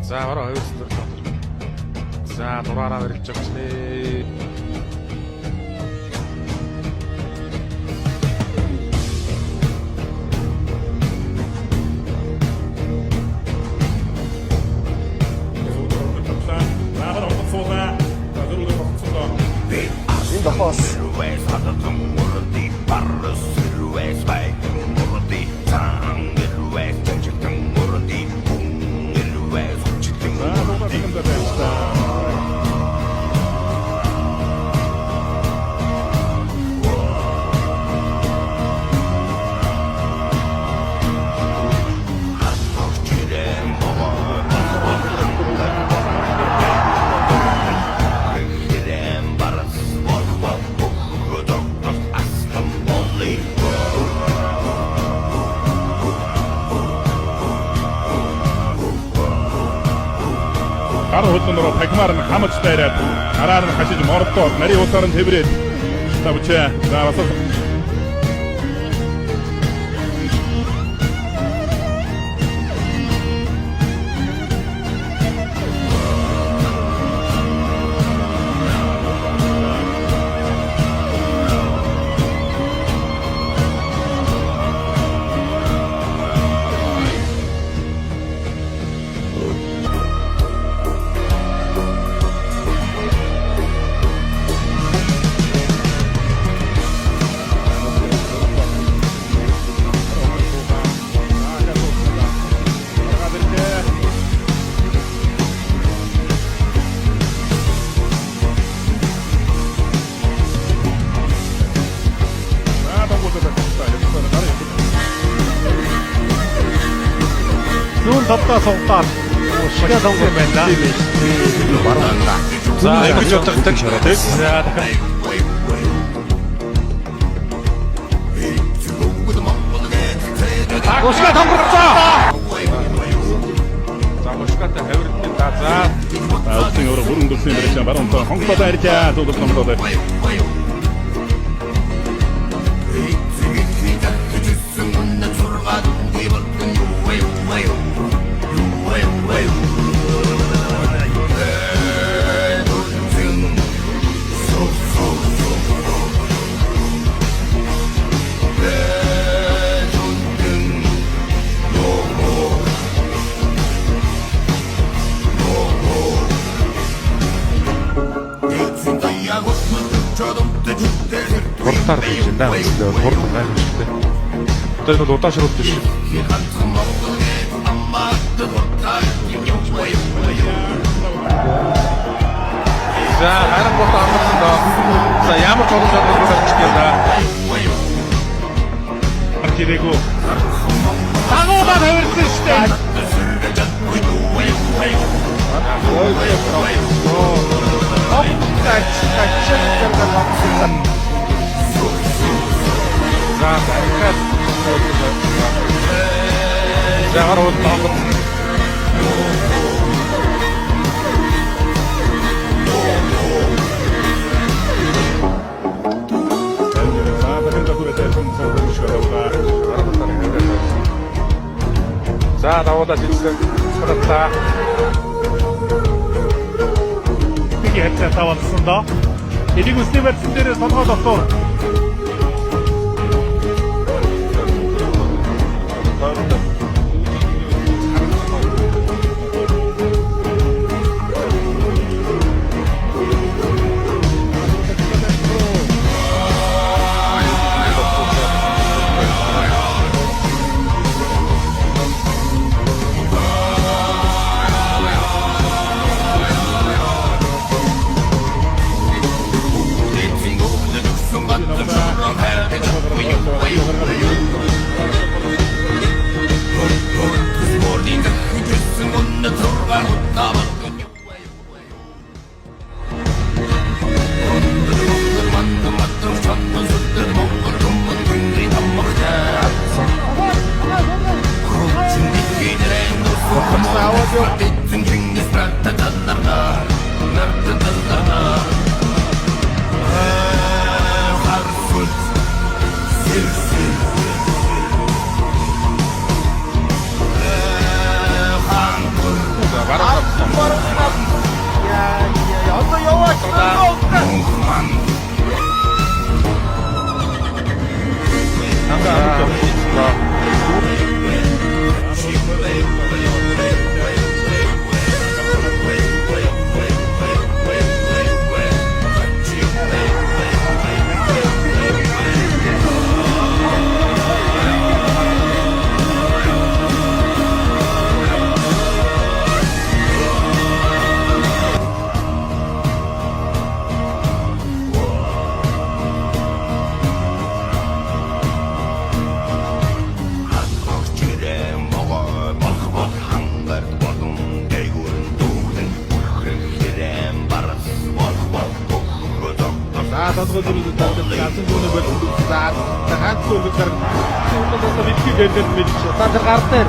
За ороо хоёрсдор. За дураараа барьж авчихлээ. Хөлнөрөө тагмаар нь хамж дайраад хараар нь хашиж мордоод нарийн утаар нь тэврээд тавчаа. За бас Тавтаа суугаад шигээ сонгох байна. За ингэж боддог шороо. За дахиад. Гошга томгорцоо. За гошгатай хавирдсан да. За алсын өөр бүрэн дүрсний барьсан баруунтаа хонглоод иржээ. Тулд номлоод. Хурдаар хийж байна. Хурд гайхалтай. Одоо энэ бол удаашруулж шүү. За харин бот амарсан доо. За ямар ч боломж олгох гэж байна. Аркидего. Тагоомаа тавирсан шүү дээ. За давуулаад хэлсэн. Спортаа. Тиги хэвчээ тавалсан доо. Энийг үсний барьсан дээрээ сонгоод дотор. толгой дөрөв даасан гүнэ бол за хаалт гол гарах. Үүнээс одоо бидний дэндэл мэдчих. Та тэр гар дээр